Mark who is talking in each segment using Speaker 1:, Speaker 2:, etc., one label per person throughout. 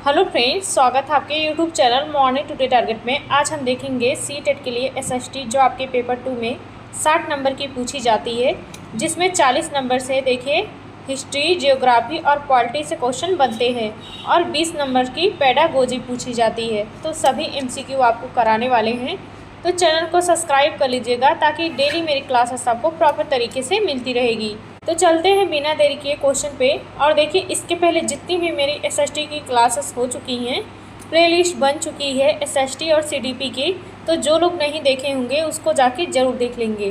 Speaker 1: Hello friends, स्वागत है आपके YouTube channel morning today target में। आज हम देखेंगे सीटेट के लिए एसएसटी जो आपके पेपर 2 में 60 नंबर की पूछी जाती है, जिसमें 40 नंबर से देखिए हिस्ट्री, जियोग्राफी और पॉलिटी से क्वेश्चन बनते हैं और 20 नंबर की पेडागोजी पूछी जाती है। तो सभी एमसीक्यू आपको कराने वाले हैं, तो चैनल को सब्सक्राइब कर लीजिएगा ताकि डेली मेरी क्लासेस आपको प्रॉपर तरीके से मिलती रहेगी। तो चलते हैं बिना देरी किए क्वेश्चन पे। और देखिए, इसके पहले जितनी भी मेरी एसएसटी की क्लासेस हो चुकी हैं, प्लेलिस्ट बन चुकी है एसएसटी और सीडीपी की, तो जो लोग नहीं देखे होंगे उसको जाके ज़रूर देख लेंगे।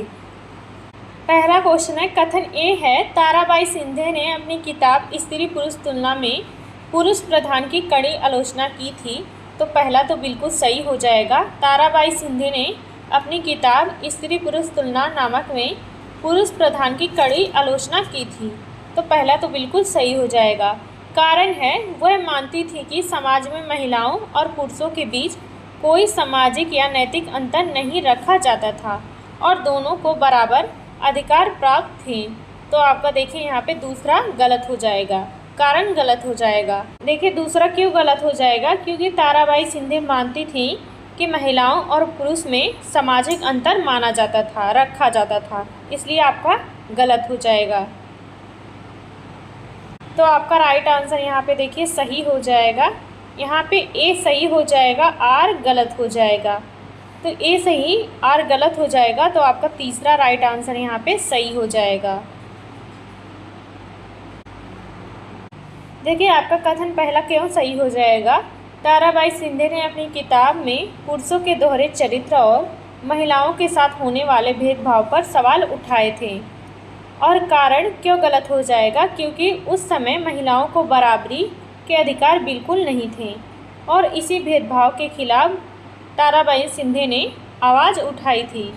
Speaker 1: पहला क्वेश्चन है, कथन ए है ताराबाई सिंधे ने अपनी किताब स्त्री पुरुष तुलना में पुरुष प्रधान की कड़ी आलोचना की थी। तो पहला तो बिल्कुल सही हो जाएगा। ताराबाई सिंधे ने अपनी किताब स्त्री पुरुष तुलना नामक में पुरुष प्रधान की कड़ी आलोचना की थी। तो पहला तो बिल्कुल सही हो जाएगा। कारण है, वह मानती थी कि समाज में महिलाओं और पुरुषों के बीच कोई सामाजिक या नैतिक अंतर नहीं रखा जाता था और दोनों को बराबर अधिकार प्राप्त थे। तो आपका देखिए यहाँ पे दूसरा गलत हो जाएगा, कारण गलत हो जाएगा। देखिए दूसरा क्यों गलत हो जाएगा, क्योंकि ताराबाई सिंधे मानती थी कि महिलाओं और पुरुष में सामाजिक अंतर माना जाता था, रखा जाता था, इसलिए आपका गलत हो जाएगा। तो आपका राइट आंसर यहाँ पे देखिए सही हो जाएगा। यहाँ पे ए सही हो जाएगा, आर गलत हो जाएगा। तो ए सही, आर गलत हो जाएगा, तो आपका तीसरा राइट आंसर यहाँ पे सही हो जाएगा। देखिए आपका कथन पहला क्यों सही हो जाएगा। ताराबाई सिंधे ने अपनी किताब में पुरुषों के दोहरे चरित्र और महिलाओं के साथ होने वाले भेदभाव पर सवाल उठाए थे। और कारण क्यों गलत हो जाएगा, क्योंकि उस समय महिलाओं को बराबरी के अधिकार बिल्कुल नहीं थे और इसी भेदभाव के खिलाफ ताराबाई सिंधे ने आवाज़ उठाई थी।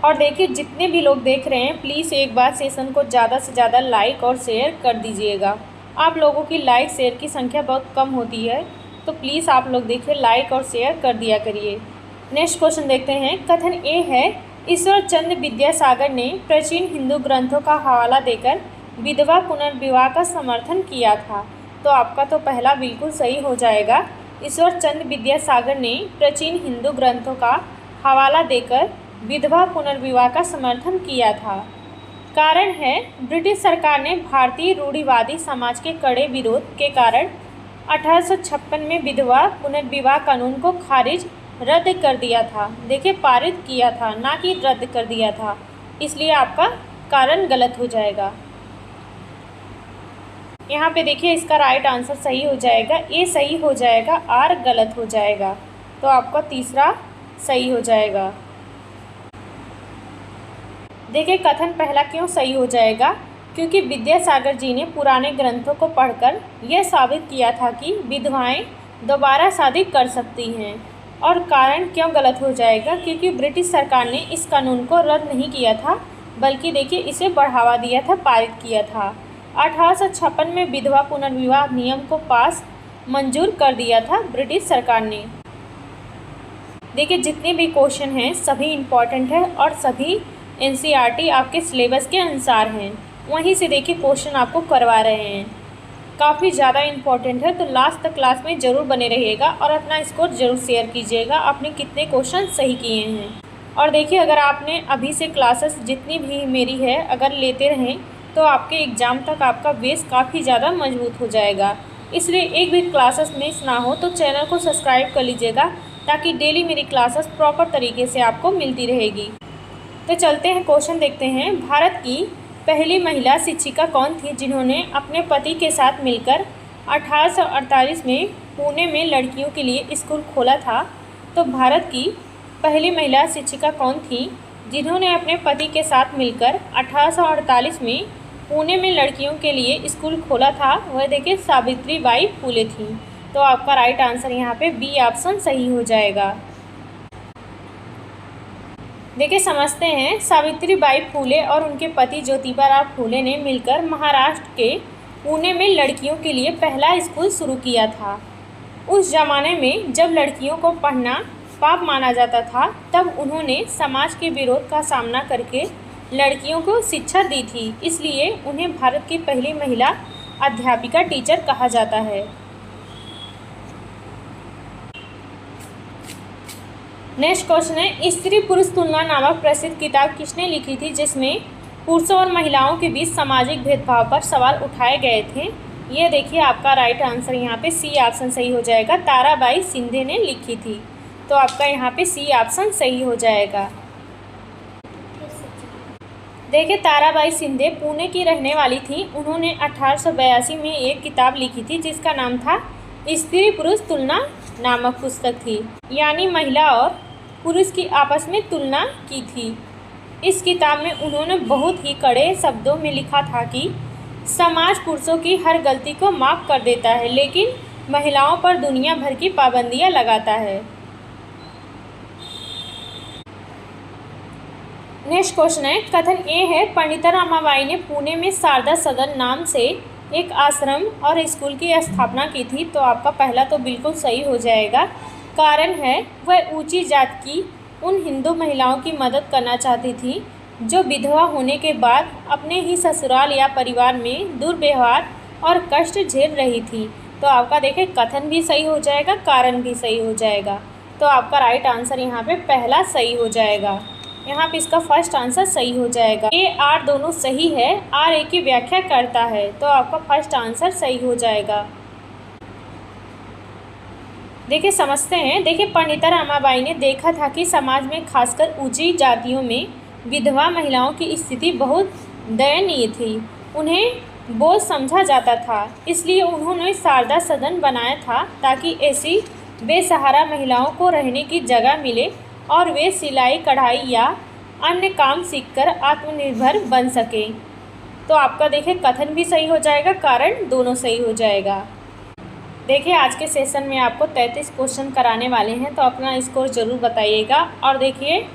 Speaker 1: और देखिए जितने भी लोग देख रहे हैं, प्लीज़ एक बार सेशन को ज़्यादा से ज़्यादा लाइक और शेयर कर दीजिएगा। आप लोगों की लाइक शेयर की संख्या बहुत कम होती है, तो प्लीज़ आप लोग देखिए लाइक और शेयर कर दिया करिए। नेक्स्ट क्वेश्चन देखते हैं। कथन ए है, ईश्वर चंद्र विद्यासागर ने प्राचीन हिंदू ग्रंथों का हवाला देकर विधवा पुनर्विवाह का समर्थन किया था। तो आपका तो पहला बिल्कुल सही हो जाएगा। ईश्वर चंद्र विद्यासागर ने प्राचीन हिंदू ग्रंथों का हवाला देकर विधवा पुनर्विवाह का समर्थन किया था। कारण है, ब्रिटिश सरकार ने भारतीय रूढ़िवादी समाज के कड़े विरोध के कारण 1856 में विधवा पुनर्विवाह कानून को खारिज रद्द कर दिया था। देखिए पारित किया था, ना कि रद्द कर दिया था, इसलिए आपका कारण गलत हो जाएगा। यहाँ पे देखिए इसका राइट आंसर सही हो जाएगा, ए सही हो जाएगा, आर गलत हो जाएगा। तो आपका तीसरा सही हो जाएगा। देखिए कथन पहला क्यों सही हो जाएगा, क्योंकि विद्यासागर जी ने पुराने ग्रंथों को पढ़कर यह साबित किया था कि विधवाएं दोबारा शादी कर सकती हैं। और कारण क्यों गलत हो जाएगा, क्योंकि ब्रिटिश सरकार ने इस कानून को रद्द नहीं किया था, बल्कि देखिए इसे बढ़ावा दिया था, पारित किया था। 1856 में विधवा पुनर्विवाह नियम को पास मंजूर कर दिया था ब्रिटिश सरकार ने। देखिए जितने भी क्वेश्चन हैं सभी इम्पॉर्टेंट है और सभी एनसीईआरटी आपके सिलेबस के अनुसार हैं। वहीं से देखिए क्वेश्चन आपको करवा रहे हैं, काफ़ी ज़्यादा इम्पॉर्टेंट है। तो लास्ट तक क्लास में ज़रूर बने रहिएगा और अपना स्कोर ज़रूर शेयर कीजिएगा, आपने कितने क्वेश्चन सही किए हैं। और देखिए अगर आपने अभी से क्लासेस जितनी भी मेरी है अगर लेते रहें, तो आपके एग्ज़ाम तक आपका बेस काफ़ी ज़्यादा मजबूत हो जाएगा। इसलिए एक भी क्लासेस मिस ना हो तो चैनल को सब्सक्राइब कर लीजिएगा, ताकि डेली मेरी क्लासेस प्रॉपर तरीके से आपको मिलती रहेगी। तो चलते हैं क्वेश्चन देखते हैं। भारत की पहली महिला शिक्षिका कौन थी जिन्होंने अपने पति के साथ मिलकर 1848 में पुणे में लड़कियों के लिए स्कूल खोला था। तो भारत की पहली महिला शिक्षिका कौन थी जिन्होंने अपने पति के साथ मिलकर 1848 में पुणे में लड़कियों के लिए स्कूल खोला था, वह देखिए सावित्रीबाई फुले थी। तो आपका राइट आंसर यहाँ पे बी ऑप्शन सही हो जाएगा। देखिए समझते हैं। सावित्रीबाई फुले और उनके पति ज्योतिबा फुले ने मिलकर महाराष्ट्र के पुणे में लड़कियों के लिए पहला स्कूल शुरू किया था। उस ज़माने में जब लड़कियों को पढ़ना पाप माना जाता था, तब उन्होंने समाज के विरोध का सामना करके लड़कियों को शिक्षा दी थी, इसलिए उन्हें भारत की पहली महिला अध्यापिका टीचर कहा जाता है। नेक्स्ट क्वेश्चन है, स्त्री पुरुष तुलना नामक प्रसिद्ध किताब किसने लिखी थी जिसमें पुरुषों और महिलाओं के बीच सामाजिक भेदभाव पर सवाल उठाए गए थे? ये देखिए आपका राइट आंसर यहाँ पे सी ऑप्शन सही हो जाएगा, ताराबाई शिंदे ने लिखी थी। तो आपका यहाँ पे सी ऑप्शन सही हो जाएगा। देखिए ताराबाई शिंदे पुणे की रहने वाली थी। उन्होंने 1882 में एक किताब लिखी थी जिसका नाम था स्त्री पुरुष तुलना नामक पुस्तक थी, यानी महिला और पुरुष की आपस में तुलना की थी। इस किताब में उन्होंने बहुत ही कड़े शब्दों में लिखा था कि समाज पुरुषों की हर गलती को माफ़ कर देता है, लेकिन महिलाओं पर दुनिया भर की पाबंदियां लगाता है। नेक्स्ट क्वेश्चन है, कथन ए है, पंडिता रमाबाई ने पुणे में शारदा सदन नाम से एक आश्रम और स्कूल की स्थापना की थी। तो आपका पहला तो बिल्कुल सही हो जाएगा। कारण है वह ऊंची जात की उन हिंदू महिलाओं की मदद करना चाहती थी जो विधवा होने के बाद अपने ही ससुराल या परिवार में दुर्व्यवहार और कष्ट झेल रही थी। तो आपका देखें कथन भी सही हो जाएगा, कारण भी सही हो जाएगा। तो आपका राइट आंसर यहाँ पे पहला सही हो जाएगा। यहाँ पे इसका फर्स्ट आंसर सही हो जाएगा। ए आर दोनों सही है, आर ए की व्याख्या करता है। तो आपका फर्स्ट आंसर सही हो जाएगा। देखिए समझते हैं। देखिए पंडिता रमाबाई ने देखा था कि समाज में खासकर ऊंची जातियों में विधवा महिलाओं की स्थिति बहुत दयनीय थी, उन्हें बोझ समझा जाता था। इसलिए उन्होंने शारदा सदन बनाया था ताकि ऐसी बेसहारा महिलाओं को रहने की जगह मिले और वे सिलाई कढ़ाई या अन्य काम सीखकर आत्मनिर्भर बन सकें। तो आपका देखिए कथन भी सही हो जाएगा, कारण दोनों सही हो जाएगा। देखिए आज के सेशन में आपको 33 क्वेश्चन कराने वाले हैं, तो अपना स्कोर ज़रूर बताइएगा। और देखिए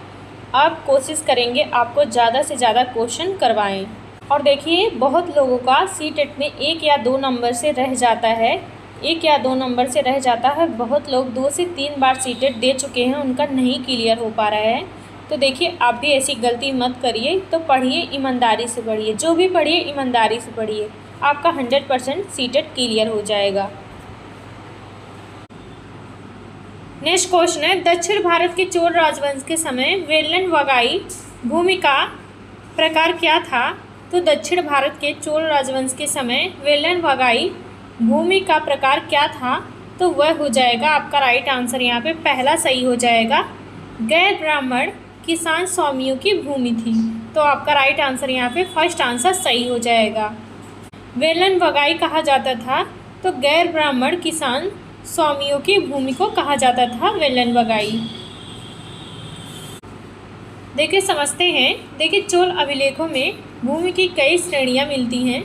Speaker 1: अब कोशिश करेंगे आपको ज़्यादा से ज़्यादा क्वेश्चन करवाएं। और देखिए बहुत लोगों का सीटेट में 1 या 2 नंबर से रह जाता है, 1 या 2 नंबर से रह जाता है। बहुत लोग 2 से 3 बार सीटेट दे चुके हैं, उनका नहीं क्लियर हो पा रहा है। तो देखिए आप भी ऐसी गलती मत करिए। तो पढ़िए, ईमानदारी से पढ़िए, जो भी पढ़िए ईमानदारी से पढ़िए, आपका 100% सीटेट क्लियर हो जाएगा। नेक्स्ट क्वेश्चन है, दक्षिण भारत के चोल राजवंश के समय वेलन वगाई भूमि का प्रकार क्या था? तो दक्षिण भारत के चोल राजवंश के समय वेलन वगाई भूमि का प्रकार क्या था? तो वह हो जाएगा आपका राइट आंसर यहाँ पे पहला सही हो जाएगा, गैर ब्राह्मण किसान स्वामियों की भूमि थी। तो आपका राइट आंसर यहाँ पे फर्स्ट आंसर सही हो जाएगा। वेलन वगाई कहा जाता था, तो गैर ब्राह्मण किसान स्वामियों की भूमि को कहा जाता था वेलन वगाई। देखिए समझते हैं। देखिए चोल अभिलेखों में भूमि की कई श्रेणियां मिलती हैं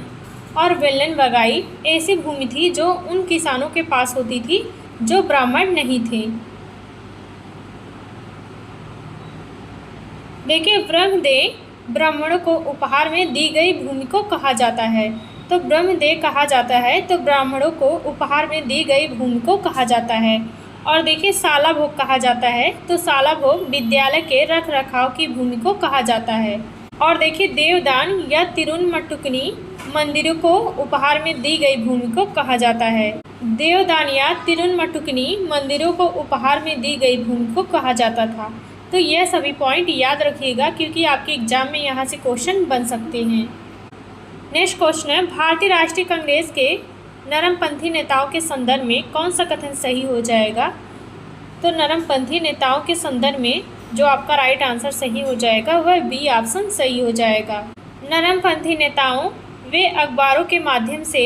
Speaker 1: और वेलन वगाई ऐसी भूमि थी जो उन किसानों के पास होती थी जो ब्राह्मण नहीं थे। देखिए ब्रह्मदेव ब्राह्मणों को उपहार में दी गई भूमि को कहा जाता है। तो ब्रह्मदेव कहा जाता है, तो ब्राह्मणों को उपहार में दी गई भूमि को कहा जाता है। और देखिए शाला भोग कहा जाता है, तो शाला भोग विद्यालय के रख रखाव की भूमि को कहा जाता है। और देखिए देवदान या तिरुनमटुकनी मंदिरों को उपहार में दी गई भूमि को कहा जाता है। देवदान या तिरुनमटुकनी मंदिरों को उपहार में दी गई भूमि को कहा जाता था। तो यह सभी पॉइंट याद रखिएगा क्योंकि आपके एग्जाम में यहाँ से क्वेश्चन बन सकते हैं। नेक्स्ट क्वेश्चन है, भारतीय राष्ट्रीय कांग्रेस के नरमपंथी नेताओं के संदर्भ में कौन सा कथन सही हो जाएगा? तो नरमपंथी नेताओं के संदर्भ में जो आपका राइट आंसर सही हो जाएगा वह बी ऑप्शन सही हो जाएगा। नरमपंथी नेताओं वे अखबारों के माध्यम से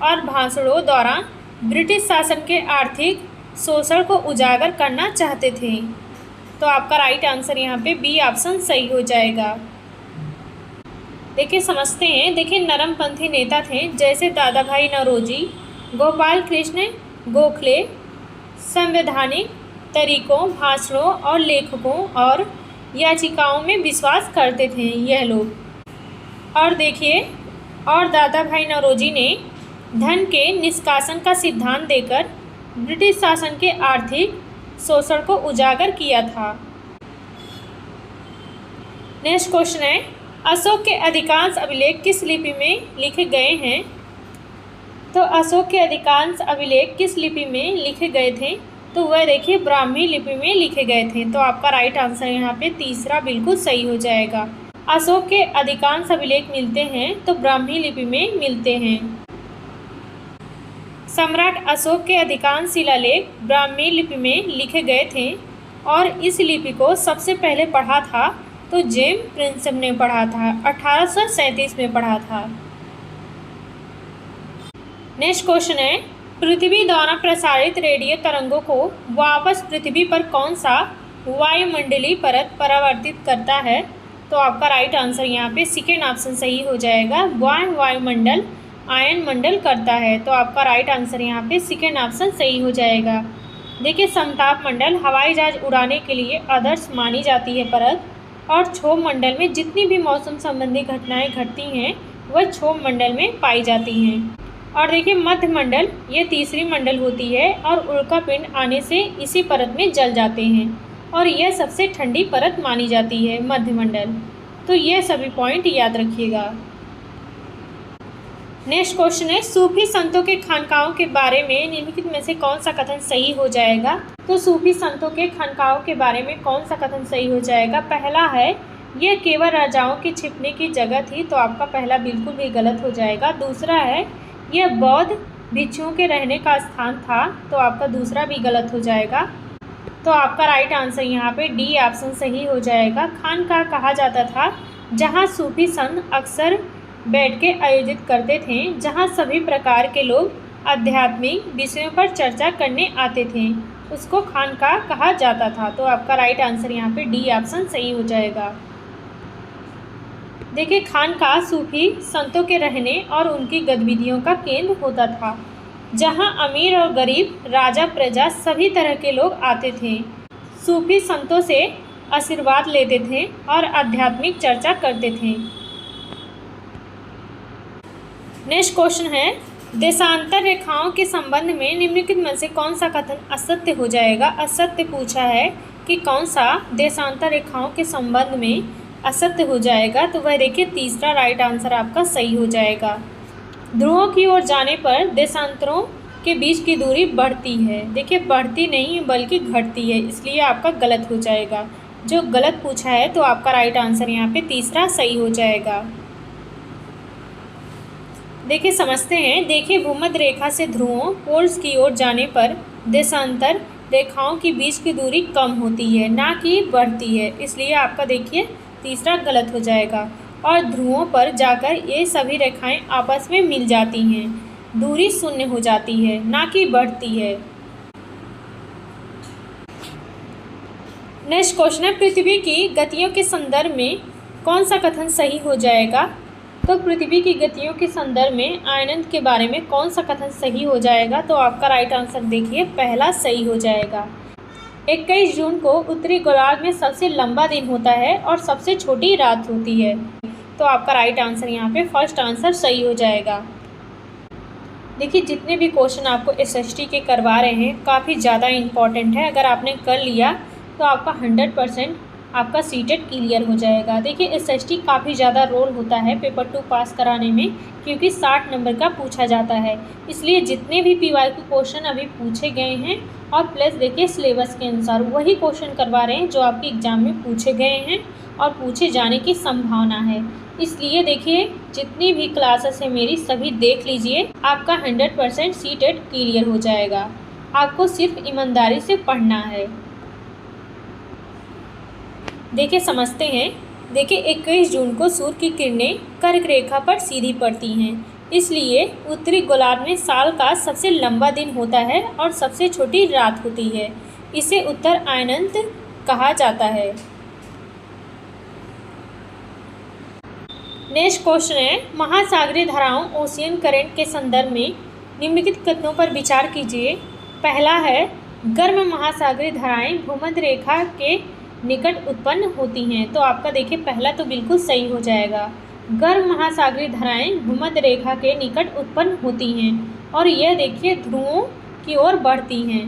Speaker 1: और भाषणों द्वारा ब्रिटिश शासन के आर्थिक शोषण को उजागर करना चाहते थे। तो आपका राइट आंसर यहाँ पे बी ऑप्शन सही हो जाएगा। देखिए समझते हैं। देखिए नरमपंथी नेता थे जैसे दादा भाई नौरोजी, गोपाल कृष्ण गोखले संवैधानिक तरीकों, भाषणों और लेखकों और याचिकाओं में विश्वास करते थे यह लोग। और देखिए और दादा भाई नौरोजी ने धन के निष्कासन का सिद्धांत देकर ब्रिटिश शासन के आर्थिक शोषण को उजागर किया था। नेक्स्ट क्वेश्चन है, अशोक के अधिकांश अभिलेख किस लिपि में लिखे गए हैं? तो अशोक के अधिकांश अभिलेख किस लिपि में लिखे गए थे? तो वह देखिए ब्राह्मी लिपि में लिखे गए थे। तो आपका राइट आंसर यहाँ पे तीसरा बिल्कुल सही हो जाएगा। अशोक के अधिकांश अभिलेख मिलते हैं तो ब्राह्मी लिपि में मिलते हैं। सम्राट अशोक के अधिकांश शिलालेख ब्राह्मी लिपि में लिखे गए थे और इस लिपि को सबसे पहले पढ़ा था तो जेम्स प्रिंसेप ने पढ़ा था, 1837 में पढ़ा था। नेक्स्ट क्वेश्चन है, पृथ्वी द्वारा प्रसारित रेडियो तरंगों को वापस पृथ्वी पर कौन सा वायुमंडलीय परत परावर्तित करता है? तो आपका राइट आंसर यहाँ पे सेकेंड ऑप्शन सही हो जाएगा। वायुमंडल आयन मंडल करता है। तो आपका राइट आंसर यहाँ पे सेकेंड ऑप्शन सही हो जाएगा। देखिए समताप मंडल हवाई जहाज उड़ाने के लिए आदर्श मानी जाती है परत, और क्षोभ मंडल में जितनी भी मौसम संबंधी घटनाएं घटती हैं वह क्षोभ मंडल में पाई जाती हैं। और देखिए मध्य मंडल ये तीसरी मंडल होती है और उल्कापिंड आने से इसी परत में जल जाते हैं और यह सबसे ठंडी परत मानी जाती है मध्य मंडल। तो ये सभी पॉइंट याद रखिएगा। नेक्स्ट क्वेश्चन है, सूफी संतों के खानकाहों के बारे में निम्नलिखित में से कौन सा कथन सही हो जाएगा? तो सूफी संतों के खानकाहों के बारे में कौन सा कथन सही हो जाएगा? पहला है यह केवल राजाओं के छिपने की जगह थी। तो आपका पहला बिल्कुल भी गलत हो जाएगा। दूसरा है यह बौद्ध भिक्षुओं के रहने का स्थान था। तो आपका दूसरा भी गलत हो जाएगा। तो आपका राइट आंसर यहाँ पे डी ऑप्शन सही हो जाएगा। खानकाह कहा जाता था जहाँ सूफी संत अक्सर बैठ के आयोजित करते थे, जहाँ सभी प्रकार के लोग आध्यात्मिक विषयों पर चर्चा करने आते थे, उसको खानकाह कहा जाता था। तो आपका राइट आंसर यहाँ पे डी ऑप्शन सही हो जाएगा। देखिए खानकाह सूफी संतों के रहने और उनकी गतिविधियों का केंद्र होता था, जहाँ अमीर और गरीब, राजा प्रजा सभी तरह के लोग आते थे, सूफी संतों से आशीर्वाद लेते थे और आध्यात्मिक चर्चा करते थे। नेक्स्ट क्वेश्चन है, देशांतर रेखाओं के संबंध में निम्नलिखित में से कौन सा कथन असत्य हो जाएगा? असत्य पूछा है कि कौन सा देशांतर रेखाओं के संबंध में असत्य हो जाएगा? तो वह देखिए तीसरा राइट आंसर आपका सही हो जाएगा। ध्रुवों की ओर जाने पर देशांतरों के बीच की दूरी बढ़ती है। देखिए बढ़ती नहीं बल्कि घटती है, इसलिए आपका गलत हो जाएगा। जो गलत पूछा है तो आपका राइट आंसर यहाँ पे तीसरा सही हो जाएगा। देखिए समझते हैं। देखिए भूमध्य रेखा से ध्रुवों पोल्स की ओर जाने पर देशांतर रेखाओं के बीच की दूरी कम होती है, ना कि बढ़ती है, इसलिए आपका देखिए तीसरा गलत हो जाएगा। और ध्रुवों पर जाकर ये सभी रेखाएं आपस में मिल जाती हैं, दूरी शून्य हो जाती है, ना कि बढ़ती है। नेक्स्ट क्वेश्चन है, पृथ्वी की गतियों के संदर्भ में कौन सा कथन सही हो जाएगा? तो पृथ्वी की गतियों के संदर्भ में आनंद के बारे में कौन सा कथन सही हो जाएगा? तो आपका राइट आंसर देखिए पहला सही हो जाएगा। 21 जून को उत्तरी गोलार्ध में सबसे लंबा दिन होता है और सबसे छोटी रात होती है। तो आपका राइट आंसर यहाँ पे फर्स्ट आंसर सही हो जाएगा। देखिए जितने भी क्वेश्चन आपको एसएसटी के करवा रहे हैं काफ़ी ज़्यादा इम्पॉर्टेंट है। अगर आपने कर लिया तो आपका 100% आपका सीटेट क्लियर हो जाएगा। देखिए एसएसटी काफ़ी ज़्यादा रोल होता है पेपर 2 पास कराने में, क्योंकि 60 नंबर का पूछा जाता है, इसलिए जितने भी पीवाईक्यू क्वेश्चन अभी पूछे गए हैं और प्लस देखिए सिलेबस के अनुसार वही क्वेश्चन करवा रहे हैं जो आपके एग्ज़ाम में पूछे गए हैं और पूछे जाने की संभावना है। इसलिए देखिए जितनी भी क्लासेस है मेरी सभी देख लीजिए, आपका 100% सीटेट क्लियर हो जाएगा। आपको सिर्फ ईमानदारी से पढ़ना है। देखिए समझते हैं। देखिए 21 जून को सूर्य की किरणें कर्क रेखा पर सीधी पड़ती हैं, इसलिए उत्तरी गोलार्ध में साल का सबसे लंबा दिन होता है और सबसे छोटी रात होती है। इसे उत्तर अयनंत कहा जाता है। नेक्स्ट क्वेश्चन है, महासागरीय धाराओं ओशियन करंट के संदर्भ में निम्नलिखित कथनों पर विचार कीजिए। पहला है, गर्म महासागरीय धाराएं भूमध्य रेखा के निकट उत्पन्न होती हैं। तो आपका देखिए पहला तो बिल्कुल सही हो जाएगा। गर्म महासागरीय धाराएं भूमध्य रेखा के निकट उत्पन्न होती हैं और यह देखिए ध्रुवों की ओर बढ़ती हैं।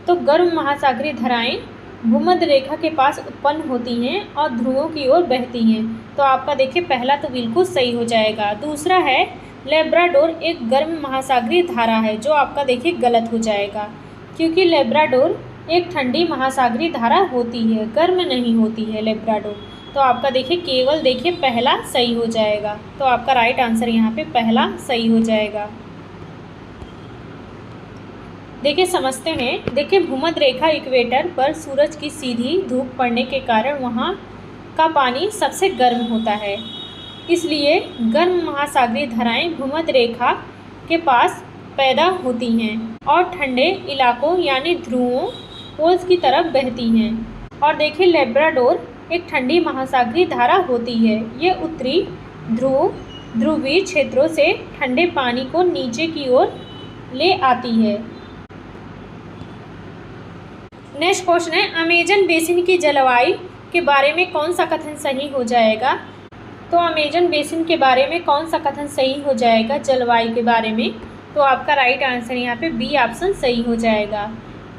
Speaker 1: तो गर्म महासागरीय धाराएं भूमध्य रेखा के पास उत्पन्न होती हैं और ध्रुवों की ओर बहती हैं। तो आपका देखिए पहला तो बिल्कुल सही हो जाएगा। दूसरा है लेब्राडोर एक गर्म महासागरीय धारा है, जो आपका देखिए गलत हो जाएगा, क्योंकि लेब्राडोर एक ठंडी महासागरीय धारा होती है, गर्म नहीं होती है लेब्राडोर। तो आपका देखिए केवल देखिए पहला सही हो जाएगा। तो आपका राइट आंसर यहाँ पे पहला सही हो जाएगा। देखिए समझते हैं। देखिए भूमध्य रेखा इक्वेटर पर सूरज की सीधी धूप पड़ने के कारण वहाँ का पानी सबसे गर्म होता है, इसलिए गर्म महासागरीय धाराएं भूमध्य रेखा के पास पैदा होती हैं और ठंडे इलाकों यानी ध्रुवों पोल्स की तरफ बहती हैं। और देखिए लेब्राडोर एक ठंडी महासागरीय धारा होती है। ये उत्तरी ध्रुवीय क्षेत्रों से ठंडे पानी को नीचे की ओर ले आती है। नेक्स्ट क्वेश्चन है अमेजन बेसिन की जलवायु के बारे में कौन सा कथन सही हो जाएगा। तो अमेजन बेसिन के बारे में कौन सा कथन सही हो जाएगा जलवायु के बारे में। तो आपका राइट आंसर यहाँ पे बी ऑप्शन सही हो जाएगा।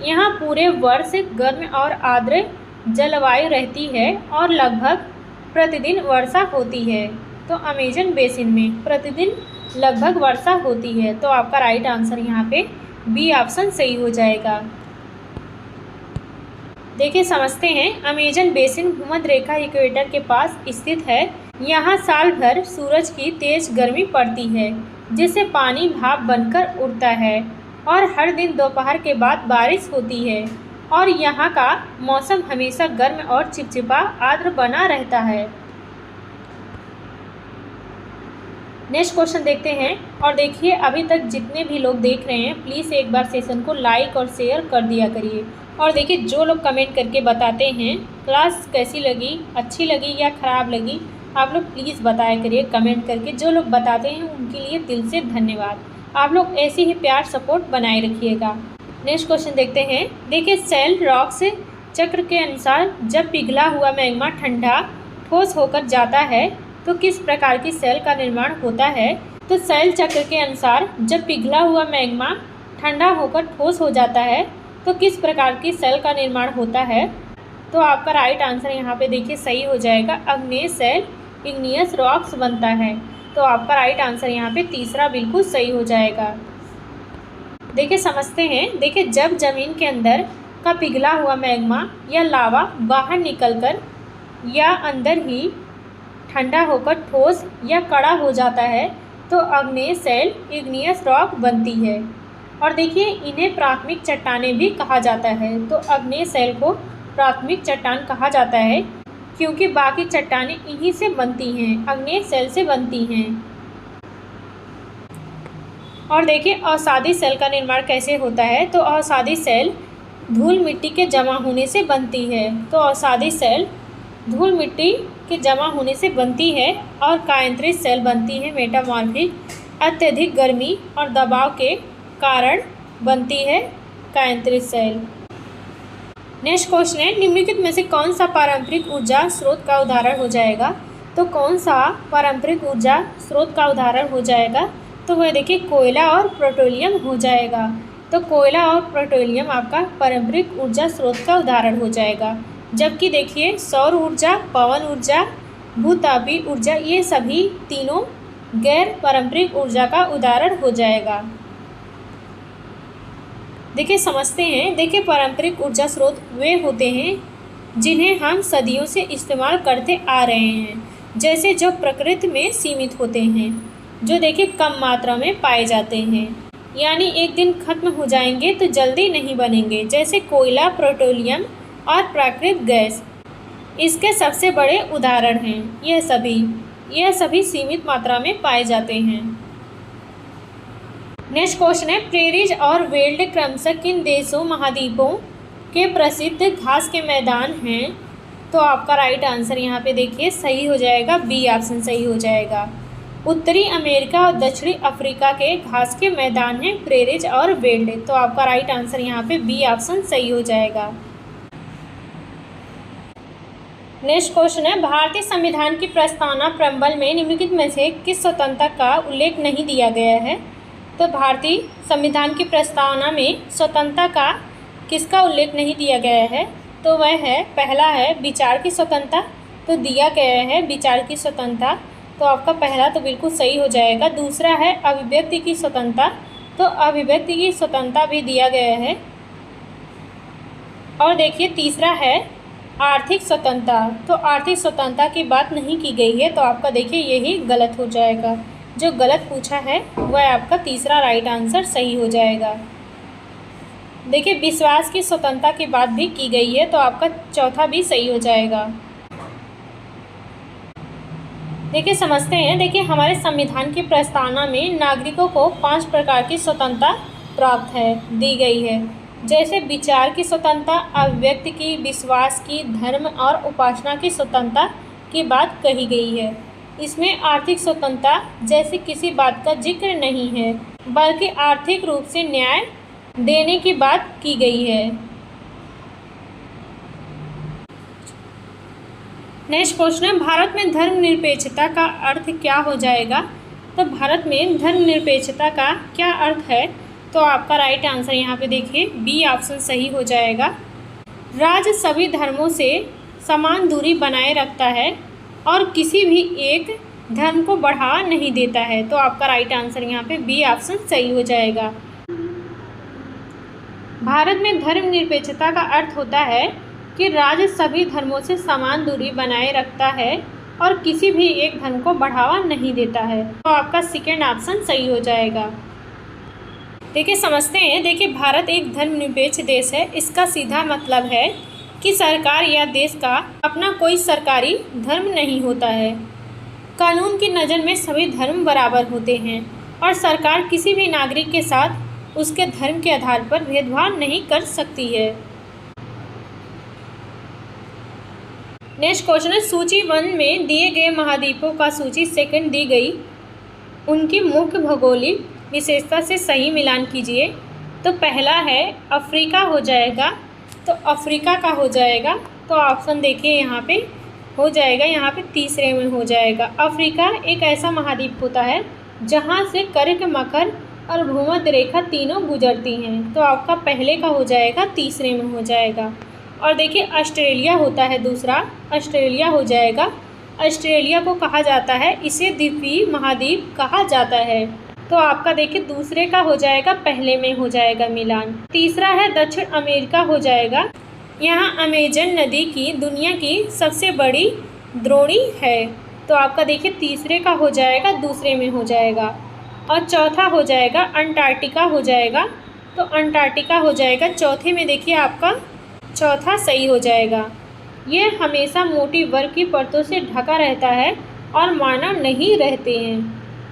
Speaker 1: यहाँ पूरे वर्ष गर्म और आर्द्र जलवायु रहती है और लगभग प्रतिदिन वर्षा होती है। तो अमेजन बेसिन में प्रतिदिन लगभग वर्षा होती है। तो आपका राइट आंसर यहाँ पे बी ऑप्शन सही हो जाएगा। देखिए समझते हैं। अमेजन बेसिन भूमध्य रेखा इक्वेटर के पास स्थित है। यहाँ साल भर सूरज की तेज गर्मी पड़ती है, जिससे पानी भाप बनकर उड़ता है और हर दिन दोपहर के बाद बारिश होती है और यहाँ का मौसम हमेशा गर्म और चिपचिपा आर्द्र बना रहता है। नेक्स्ट क्वेश्चन देखते हैं। और देखिए अभी तक जितने भी लोग देख रहे हैं प्लीज़ एक बार सेशन को लाइक और शेयर कर दिया करिए। और देखिए जो लोग कमेंट करके बताते हैं क्लास कैसी लगी, अच्छी लगी या ख़राब लगी, आप लोग प्लीज़ बताया करिए कमेंट करके। जो लोग बताते हैं उनके लिए दिल से धन्यवाद। आप लोग ऐसे ही प्यार सपोर्ट बनाए रखिएगा। नेक्स्ट क्वेश्चन देखते हैं। देखिए सेल रॉक्स चक्र के अनुसार जब पिघला हुआ मैग्मा ठंडा ठोस होकर जाता है तो किस प्रकार की सेल का निर्माण होता है। तो सेल चक्र के अनुसार जब पिघला हुआ मैग्मा ठंडा होकर ठोस हो जाता है तो किस प्रकार की सेल का निर्माण होता है। तो आपका राइट आंसर यहाँ पे देखिए सही हो जाएगा। अग्नेय सेल इग्नियस रॉक्स बनता है। तो आपका राइट आंसर यहाँ पे तीसरा बिल्कुल सही हो जाएगा। देखिए समझते हैं। देखिए जब जमीन के अंदर का पिघला हुआ मैग्मा या लावा बाहर निकलकर या अंदर ही ठंडा होकर ठोस या कड़ा हो जाता है तो अग्नेय सेल इग्नियस रॉक बनती है। और देखिए इन्हें प्राथमिक चट्टानें भी कहा जाता है। तो अग्नेय सेल को प्राथमिक चट्टान कहा जाता है क्योंकि बाकी चट्टानें इन्हीं से बनती हैं, अग्नेय सेल से बनती हैं। और देखिए अवसादी सेल का निर्माण कैसे होता है। तो अवसादी सेल धूल मिट्टी के जमा होने से बनती है। तो अवसादी सेल धूल मिट्टी के जमा होने से बनती है। और कायंत्रित सेल बनती है मेटामॉर्फिक, अत्यधिक गर्मी और दबाव के कारण बनती है कायंत्रित सेल। नेक्स्ट क्वेश्चन है निम्नलिखित में से कौन सा पारंपरिक ऊर्जा स्रोत का उदाहरण हो जाएगा। तो कौन सा पारंपरिक ऊर्जा स्रोत का उदाहरण हो जाएगा। तो वह देखिए कोयला और पेट्रोलियम हो जाएगा। तो कोयला और पेट्रोलियम आपका पारंपरिक ऊर्जा स्रोत का उदाहरण हो जाएगा। जबकि देखिए सौर ऊर्जा, पवन ऊर्जा, भूतापीय ऊर्जा ये सभी तीनों गैर पारंपरिक ऊर्जा का उदाहरण हो जाएगा। देखिए समझते हैं। देखिए पारंपरिक ऊर्जा स्रोत वे होते हैं जिन्हें हम सदियों से इस्तेमाल करते आ रहे हैं, जैसे जो प्रकृति में सीमित होते हैं, जो देखिए कम मात्रा में पाए जाते हैं, यानी एक दिन खत्म हो जाएंगे तो जल्दी नहीं बनेंगे, जैसे कोयला, पेट्रोलियम और प्राकृतिक गैस इसके सबसे बड़े उदाहरण हैं। यह सभी सीमित मात्रा में पाए जाते हैं। नेक्स्ट क्वेश्चन है प्रेरीज और वेल्ड क्रमशः किन देशों महाद्वीपों के प्रसिद्ध घास के मैदान हैं। तो आपका राइट आंसर यहाँ पे देखिए सही हो जाएगा, बी ऑप्शन सही हो जाएगा। उत्तरी अमेरिका और दक्षिणी अफ्रीका के घास के मैदान हैं प्रेरीज और वेल्ड। तो आपका राइट आंसर यहाँ पे बी ऑप्शन सही हो जाएगा। नेक्स्ट क्वेश्चन है भारतीय संविधान की प्रस्तावना प्रम्बल में निम्नलिखित में से किस स्वतंत्रता का उल्लेख नहीं दिया गया है। तो भारतीय संविधान की प्रस्तावना में स्वतंत्रता का किसका उल्लेख नहीं दिया गया है। तो वह है, पहला है विचार की स्वतंत्रता, तो दिया गया है विचार की स्वतंत्रता, तो आपका पहला तो बिल्कुल सही हो जाएगा। दूसरा है अभिव्यक्ति की स्वतंत्रता, तो अभिव्यक्ति की स्वतंत्रता भी दिया गया है। और देखिए तीसरा है आर्थिक स्वतंत्रता, तो आर्थिक स्वतंत्रता की बात नहीं की गई है, तो आपका देखिए यही गलत हो जाएगा। जो गलत पूछा है वह आपका तीसरा राइट आंसर सही हो जाएगा। देखिए विश्वास की स्वतंत्रता की बात भी की गई है, तो आपका चौथा भी सही हो जाएगा। देखिए समझते हैं। देखिए हमारे संविधान की प्रस्तावना में नागरिकों को 5 प्रकार की स्वतंत्रता प्राप्त है, दी गई है, जैसे विचार की स्वतंत्रता, अभिव्यक्ति की, विश्वास की, धर्म और उपासना की स्वतंत्रता की बात कही गई है। इसमें आर्थिक स्वतंत्रता जैसे किसी बात का जिक्र नहीं है, बल्कि आर्थिक रूप से न्याय देने की बात की गई है। नेक्स्ट क्वेश्चन है, भारत में धर्मनिरपेक्षता का अर्थ क्या हो जाएगा? तो भारत में धर्मनिरपेक्षता का क्या अर्थ है? तो आपका राइट आंसर यहाँ पे देखिए बी ऑप्शन सही हो जाएगा। राज्य सभी धर्मों से समान दूरी बनाए रखता है और किसी भी एक धर्म को बढ़ावा नहीं देता है, तो आपका राइट आंसर यहाँ पे बी ऑप्शन सही हो जाएगा। भारत में धर्मनिरपेक्षता का अर्थ होता है कि राज्य सभी धर्मों से समान दूरी बनाए रखता है और किसी भी एक धर्म को बढ़ावा नहीं देता है, तो आपका सेकेंड ऑप्शन सही हो जाएगा। देखिए समझते हैं। देखिए भारत एक धर्मनिरपेक्ष देश है। इसका सीधा मतलब है कि सरकार या देश का अपना कोई सरकारी धर्म नहीं होता है। कानून की नज़र में सभी धर्म बराबर होते हैं और सरकार किसी भी नागरिक के साथ उसके धर्म के आधार पर भेदभाव नहीं कर सकती है। नेक्स्ट क्वेश्चन है, सूची 1 में दिए गए महाद्वीपों का सूची सेकंड दी गई उनकी मुख्य भौगोलिक विशेषता से सही मिलान कीजिए। तो पहला है अफ्रीका हो जाएगा, तो अफ्रीका का हो जाएगा, तो ऑप्शन देखिए यहाँ पे हो जाएगा, यहाँ पे तीसरे में हो जाएगा। अफ्रीका एक ऐसा महाद्वीप होता है जहाँ से कर्क, मकर और भूमध्य रेखा तीनों गुजरती हैं, तो आपका पहले का हो जाएगा, तीसरे में हो जाएगा। और देखिए ऑस्ट्रेलिया होता है दूसरा, ऑस्ट्रेलिया हो जाएगा। ऑस्ट्रेलिया को कहा जाता है, इसे द्वीपीय महाद्वीप कहा जाता है, तो आपका देखिए दूसरे का हो जाएगा, पहले में हो जाएगा मिलान। तीसरा है दक्षिण अमेरिका हो जाएगा। यहाँ अमेजन नदी की दुनिया की सबसे बड़ी द्रोणी है, तो आपका देखिए तीसरे का हो जाएगा, दूसरे में हो जाएगा। और चौथा हो जाएगा अंटार्कटिका हो जाएगा, तो अंटार्कटिका हो जाएगा चौथे में, देखिए आपका चौथा सही हो जाएगा। ये हमेशा मोटी बर्फ की परतों से ढका रहता है और मानव नहीं रहते हैं,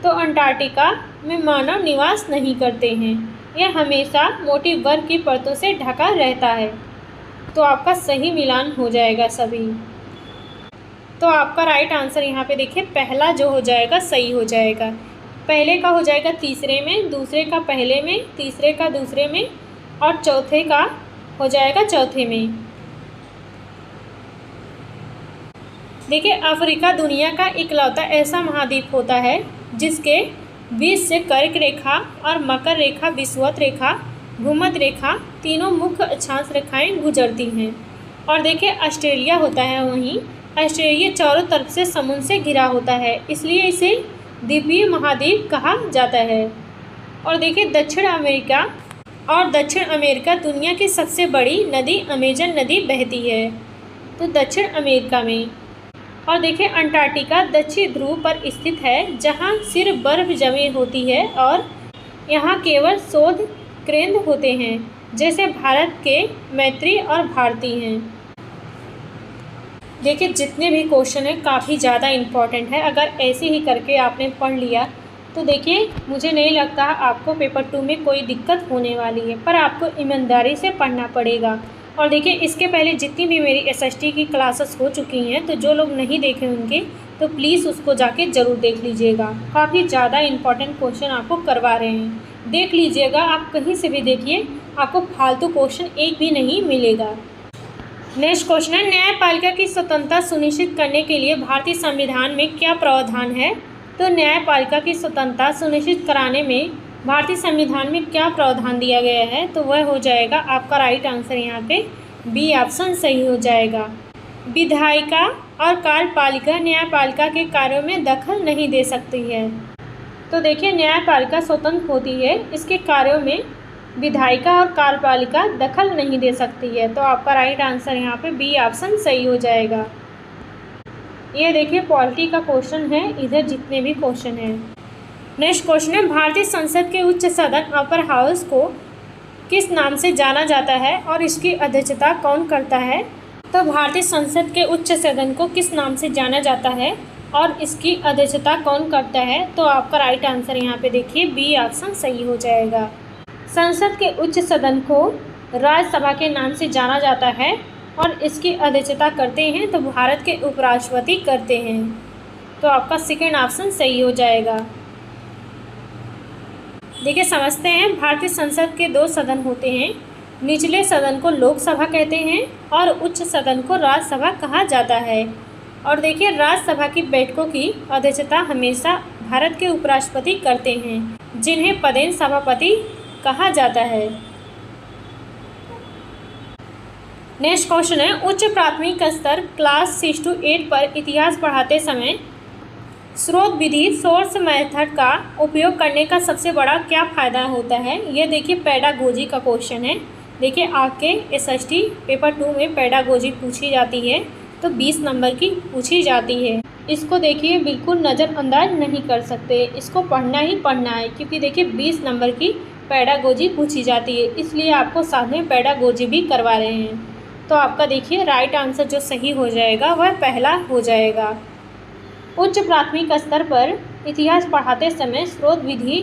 Speaker 1: तो अंटार्कटिका में मानव निवास नहीं करते हैं। यह हमेशा मोटी बर्फ की परतों से ढका रहता है, तो आपका सही मिलान हो जाएगा सभी। तो आपका राइट आंसर यहाँ पे देखिए पहला जो हो जाएगा सही हो जाएगा। पहले का हो जाएगा तीसरे में, दूसरे का पहले में, तीसरे का दूसरे में और चौथे का हो जाएगा चौथे में। देखिए अफ्रीका दुनिया का इकलौता ऐसा महाद्वीप होता है जिसके बीच से कर्क रेखा और मकर रेखा, विषुवत रेखा, भूमध्य रेखा तीनों मुख्य अक्षांश रेखाएं गुजरती हैं। और देखिए ऑस्ट्रेलिया होता है, वहीं ऑस्ट्रेलिया चारों तरफ से समुद्र से घिरा होता है, इसलिए इसे द्वीपीय महाद्वीप कहा जाता है। और देखिए दक्षिण अमेरिका दुनिया की सबसे बड़ी नदी अमेजन नदी बहती है, तो दक्षिण अमेरिका में। और देखिए अंटार्कटिका दक्षिण ध्रुव पर स्थित है, जहाँ सिर्फ बर्फ जमी होती है और यहाँ केवल शोध केंद्र होते हैं, जैसे भारत के मैत्री और भारती हैं। देखिए जितने भी क्वेश्चन हैं काफ़ी ज़्यादा इम्पॉर्टेंट है। अगर ऐसे ही करके आपने पढ़ लिया तो देखिए मुझे नहीं लगता आपको पेपर 2 में कोई दिक्कत होने वाली है, पर आपको ईमानदारी से पढ़ना पड़ेगा। और देखिए इसके पहले जितनी भी मेरी एसएसटी की क्लासेस हो चुकी हैं, तो जो लोग नहीं देखे होंगे तो प्लीज़ उसको जाके ज़रूर देख लीजिएगा। काफ़ी ज़्यादा इम्पॉर्टेंट क्वेश्चन आपको करवा रहे हैं, देख लीजिएगा। आप कहीं से भी देखिए, आपको फालतू क्वेश्चन एक भी नहीं मिलेगा। नेक्स्ट क्वेश्चन है, न्यायपालिका की स्वतंत्रता सुनिश्चित करने के लिए भारतीय संविधान में क्या प्रावधान है? तो न्यायपालिका की स्वतंत्रता सुनिश्चित कराने में भारतीय संविधान में क्या प्रावधान दिया गया है? तो वह हो जाएगा आपका राइट आंसर यहाँ पे बी ऑप्शन सही हो जाएगा। विधायिका और कार्यपालिका न्यायपालिका के कार्यों में दखल नहीं दे सकती है। तो देखिए न्यायपालिका स्वतंत्र होती है, इसके कार्यों में विधायिका और कार्यपालिका दखल नहीं दे सकती है। तो आपका राइट आंसर यहाँ पे बी ऑप्शन सही हो जाएगा। ये देखिए पॉलिटी का क्वेश्चन है, इधर जितने भी क्वेश्चन हैं। नेक्स्ट क्वेश्चन है, भारतीय संसद के उच्च सदन अपर हाउस को किस नाम से जाना जाता है और इसकी अध्यक्षता कौन करता है? तो भारतीय संसद के उच्च सदन को किस नाम से जाना जाता है और इसकी अध्यक्षता कौन करता है? तो आपका राइट आंसर यहाँ पे देखिए बी ऑप्शन सही हो जाएगा। संसद के उच्च सदन को राज्यसभा के नाम से जाना जाता है और इसकी अध्यक्षता करते हैं तो भारत के उपराष्ट्रपति करते हैं। तो आपका सेकेंड ऑप्शन सही हो जाएगा। देखिए समझते हैं, भारतीय संसद के 2 सदन होते हैं। निचले सदन को लोकसभा कहते हैं और उच्च सदन को राज्यसभा कहा जाता है। और देखिए राज्यसभा की बैठकों की अध्यक्षता हमेशा भारत के उपराष्ट्रपति करते हैं, जिन्हें पदेन सभापति कहा जाता है। नेक्स्ट क्वेश्चन है, उच्च प्राथमिक स्तर क्लास 6 to 8 पर इतिहास पढ़ाते समय स्रोत विधि सोर्स मेथड का उपयोग करने का सबसे बड़ा क्या फ़ायदा होता है? ये देखिए पेडागोजी का क्वेश्चन है। देखिए आपके SST पेपर 2 में पेडागोजी पूछी जाती है, तो 20 नंबर की पूछी जाती है। इसको देखिए बिल्कुल नज़रअंदाज नहीं कर सकते, इसको पढ़ना ही पढ़ना है, क्योंकि देखिए 20 नंबर की पेडागोजी पूछी जाती है, इसलिए आपको साथ में पेडागोजी भी करवा रहे हैं। तो आपका देखिए राइट आंसर जो सही हो जाएगा वह पहला हो जाएगा। उच्च प्राथमिक स्तर पर इतिहास पढ़ाते समय स्रोत विधि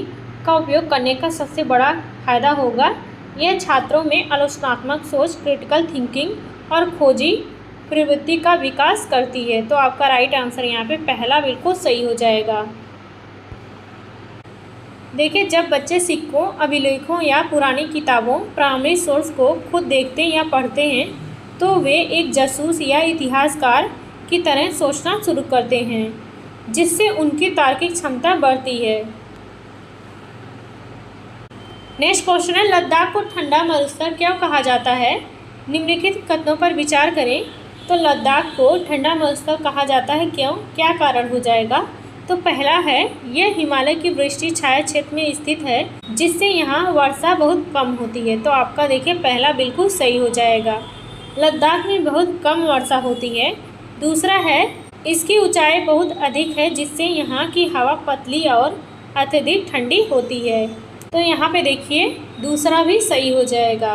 Speaker 1: का उपयोग करने का सबसे बड़ा फायदा होगा, यह छात्रों में आलोचनात्मक सोच, क्रिटिकल थिंकिंग और खोजी प्रवृत्ति का विकास करती है। तो आपका राइट आंसर यहाँ पे पहला बिल्कुल सही हो जाएगा। देखिए जब बच्चे सिक्कों, अभिलेखों या पुरानी किताबों, प्राइमरी सोर्स को खुद देखते या पढ़ते हैं तो वे एक जासूस या इतिहासकार की तरह सोचना शुरू करते हैं, जिससे उनकी तार्किक क्षमता बढ़ती है। नेक्स्ट क्वेश्चन है, लद्दाख को ठंडा मरुस्थल क्यों कहा जाता है? निम्नलिखित कथनों पर विचार करें। तो लद्दाख को ठंडा मरुस्थल कहा जाता है क्यों, क्या कारण हो जाएगा? तो पहला है, यह हिमालय की वृष्टि छाया क्षेत्र में स्थित है, जिससे यहाँ वर्षा बहुत कम होती है। तो आपका देखिए पहला बिल्कुल सही हो जाएगा, लद्दाख में बहुत कम वर्षा होती है। दूसरा है, इसकी ऊंचाई बहुत अधिक है, जिससे यहाँ की हवा पतली और अत्यधिक ठंडी होती है। तो यहाँ पे देखिए दूसरा भी सही हो जाएगा।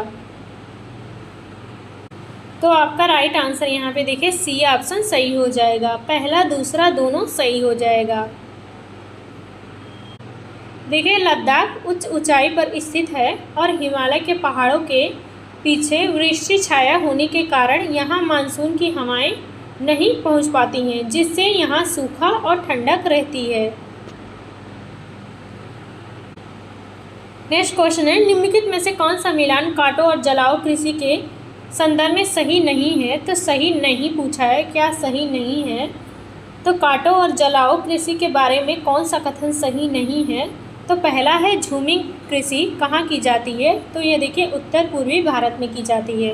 Speaker 1: तो आपका राइट आंसर यहाँ पे देखिए सी ऑप्शन सही हो जाएगा, पहला दूसरा दोनों सही हो जाएगा। देखिए लद्दाख उच्च ऊंचाई पर स्थित है और हिमालय के पहाड़ों के पीछे वृष्टि छाया होने के कारण यहाँ मानसून की हवाएं नहीं पहुँच पाती हैं, जिससे यहाँ सूखा और ठंडक रहती है। नेक्स्ट क्वेश्चन है, निम्नलिखित में से कौन सा मिलान काटो और जलाओ कृषि के संदर्भ में सही नहीं है? तो सही नहीं पूछा है, क्या सही नहीं है? तो काटो और जलाओ कृषि के बारे में कौन सा कथन सही नहीं है? तो पहला है, झूमिंग कृषि कहाँ की जाती है? तो ये देखिए उत्तर पूर्वी भारत में की जाती है।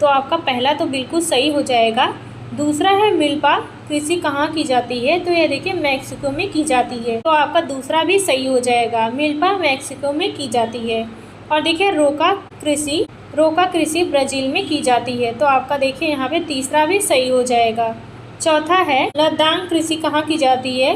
Speaker 1: तो आपका पहला तो बिल्कुल सही हो जाएगा। दूसरा है, मिल्पा कृषि कहाँ की जाती है? तो ये देखिए मैक्सिको में की जाती है। तो आपका दूसरा भी सही हो जाएगा, मिल्पा मैक्सिको में की जाती है। और देखिए रोका कृषि ब्राज़ील में की जाती है। तो आपका देखिए यहाँ पे तीसरा भी सही हो जाएगा। चौथा है, लद्दाख कृषि कहाँ की जाती है?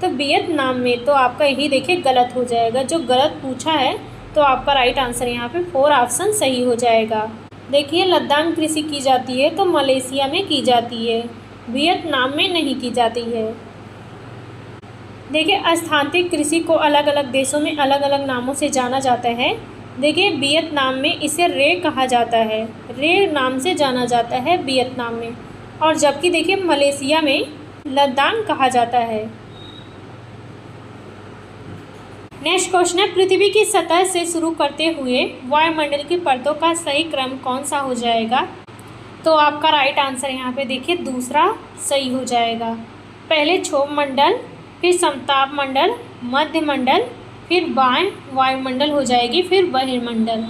Speaker 1: तो वियतनाम में। तो आपका यही देखिए गलत हो जाएगा, जो गलत पूछा है। तो आपका राइट आंसर यहाँ पे 4 ऑप्शन सही हो जाएगा। देखिए लद्दाख कृषि की जाती है तो मलेशिया में की जाती है, वियतनाम में नहीं की जाती है। देखिए स्थानांतरित कृषि को अलग अलग देशों में अलग अलग नामों से जाना जाता है। देखिए वियतनाम में इसे रे कहा जाता है, रे नाम से जाना जाता है वियतनाम में। और जबकि देखिए मलेशिया में लद्दाख कहा जाता है। नेक्स्ट क्वेश्चन है, पृथ्वी की सतह से शुरू करते हुए वायुमंडल की परतों का सही क्रम कौन सा हो जाएगा? तो आपका राइट आंसर यहाँ पे देखिए दूसरा सही हो जाएगा। पहले क्षोभ मंडल, फिर समताप मंडल, मध्य मंडल, फिर वायुमंडल हो जाएगी, फिर बहिर्मंडल।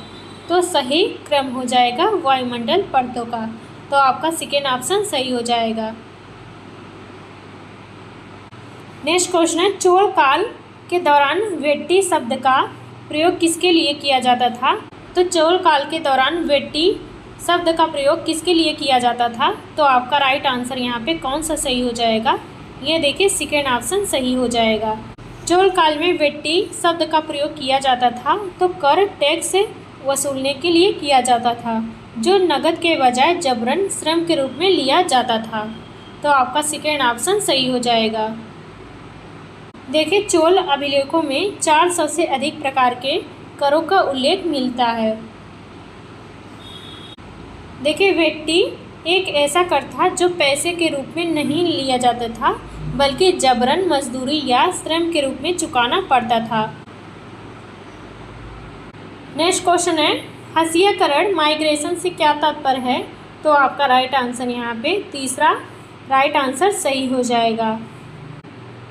Speaker 1: तो सही क्रम हो जाएगा वायुमंडल परतों का। तो आपका सेकेंड ऑप्शन सही हो जाएगा। नेक्स्ट क्वेश्चन है, चोल काल के दौरान वेट्टी शब्द का प्रयोग किसके लिए किया जाता था? तो चोल काल के दौरान वेट्टी शब्द का प्रयोग किसके लिए किया जाता था? तो आपका राइट आंसर यहाँ पे कौन सा सही हो जाएगा? ये देखिए सेकेंड ऑप्शन सही हो जाएगा। चोल काल में वेट्टी शब्द का प्रयोग किया जाता था तो कर टैक्स वसूलने के लिए किया जाता था, जो नगद के बजाय जबरन श्रम के रूप में लिया जाता था। तो आपका सेकेंड ऑप्शन सही हो जाएगा। देखिए चोल अभिलेखों में 400 से अधिक प्रकार के करों का उल्लेख मिलता है। देखिए वेट्टी एक ऐसा कर था जो पैसे के रूप में नहीं लिया जाता था, बल्कि जबरन मजदूरी या श्रम के रूप में चुकाना पड़ता था। नेक्स्ट क्वेश्चन है, हसियाकरण माइग्रेशन से क्या तात्पर्य है? तो आपका राइट आंसर यहाँ पे तीसरा राइट आंसर सही हो जाएगा।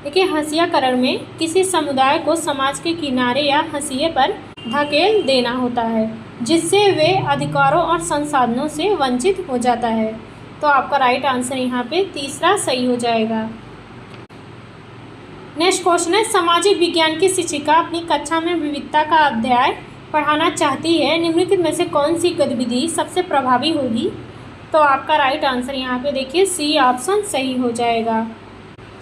Speaker 1: देखिए हसियाकरण में किसी समुदाय को समाज के किनारे या हंसिये पर धकेल देना होता है, जिससे वे अधिकारों और संसाधनों से वंचित हो जाता है। तो आपका राइट आंसर यहाँ पे तीसरा सही हो जाएगा। नेक्स्ट क्वेश्चन है, सामाजिक विज्ञान की शिक्षिका अपनी कक्षा में विविधता का अध्याय पढ़ाना चाहती है, निम्नलिखित में से कौन सी गतिविधि सबसे प्रभावी होगी? तो आपका राइट आंसर यहाँ पे देखिए सी ऑप्शन सही हो जाएगा।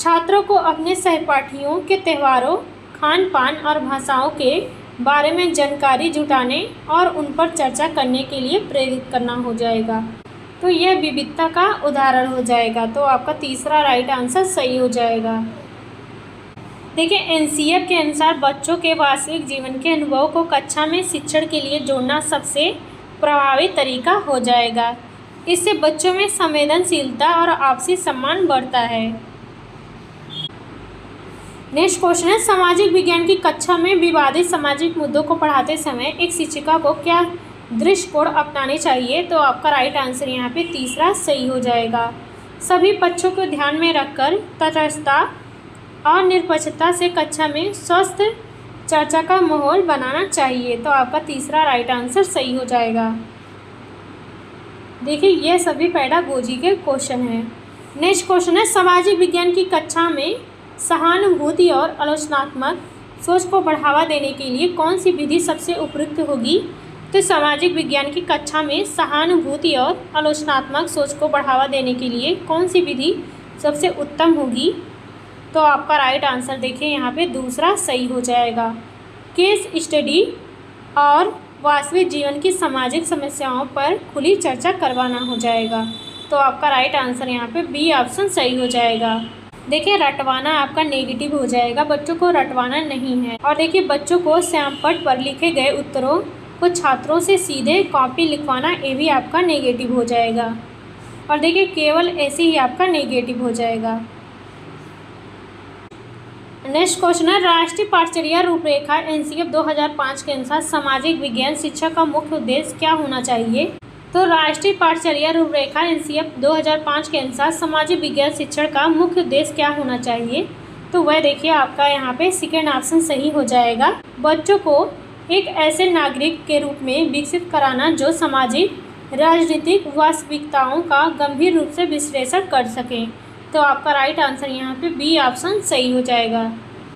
Speaker 1: छात्रों को अपने सहपाठियों के त्योहारों, खान पान और भाषाओं के बारे में जानकारी जुटाने और उन पर चर्चा करने के लिए प्रेरित करना हो जाएगा। तो यह विविधता का उदाहरण हो जाएगा। तो आपका तीसरा राइट आंसर सही हो जाएगा। देखिए एनसीएफ के अनुसार बच्चों के वास्तविक जीवन के अनुभव को कक्षा में शिक्षण के लिए जोड़ना सबसे प्रभावी तरीका हो जाएगा। इससे बच्चों में संवेदनशीलता और आपसी सम्मान बढ़ता है। नेक्स्ट क्वेश्चन है, सामाजिक विज्ञान की कक्षा में विवादित सामाजिक मुद्दों को पढ़ाते समय एक शिक्षिका को क्या दृष्टिकोण अपनाने चाहिए? तो आपका राइट आंसर यहाँ पे तीसरा सही हो जाएगा। सभी पक्षों को ध्यान में रखकर तटस्थता और निष्पक्षता से कक्षा में स्वस्थ चर्चा का माहौल बनाना चाहिए। तो आपका तीसरा राइट आंसर सही हो जाएगा। देखिए ये सभी पेडागोजी के क्वेश्चन हैं। नेक्स्ट क्वेश्चन है, सामाजिक विज्ञान की कक्षा में सहानुभूति और आलोचनात्मक सोच को बढ़ावा देने के लिए कौन सी विधि सबसे उपयुक्त होगी? तो सामाजिक विज्ञान की कक्षा में सहानुभूति और आलोचनात्मक सोच को बढ़ावा देने के लिए कौन सी विधि सबसे उत्तम होगी? तो आपका राइट आंसर देखिए यहाँ पे दूसरा सही हो जाएगा। केस स्टडी और वास्तविक जीवन की सामाजिक समस्याओं पर खुली चर्चा करवाना हो जाएगा। तो आपका राइट आंसर यहाँ पे बी ऑप्शन सही हो जाएगा। देखिए रटवाना आपका नेगेटिव हो जाएगा, बच्चों को रटवाना नहीं है। और देखिए बच्चों को श्यामपट्ट पर लिखे गए उत्तरों को छात्रों से सीधे कॉपी लिखवाना, ये भी आपका नेगेटिव हो जाएगा। और देखिए केवल ऐसे ही आपका नेगेटिव हो जाएगा। नेक्स्ट क्वेश्चन है, राष्ट्रीय पाठचर्या रूपरेखा एनसीएफ 2005 के अनुसार सामाजिक विज्ञान शिक्षा का मुख्य उद्देश्य क्या होना चाहिए? तो राष्ट्रीय पाठचर्या रूपरेखा एनसीएफ 2005 के अनुसार सामाजिक विज्ञान शिक्षण का मुख्य उद्देश्य क्या होना चाहिए? तो वह देखिए आपका यहाँ पे सेकेंड ऑप्शन सही हो जाएगा। बच्चों को एक ऐसे नागरिक के रूप में विकसित कराना जो सामाजिक राजनीतिक वास्तविकताओं का गंभीर रूप से विश्लेषण कर सकें। तो आपका राइट आंसर यहाँ पे बी ऑप्शन सही हो जाएगा।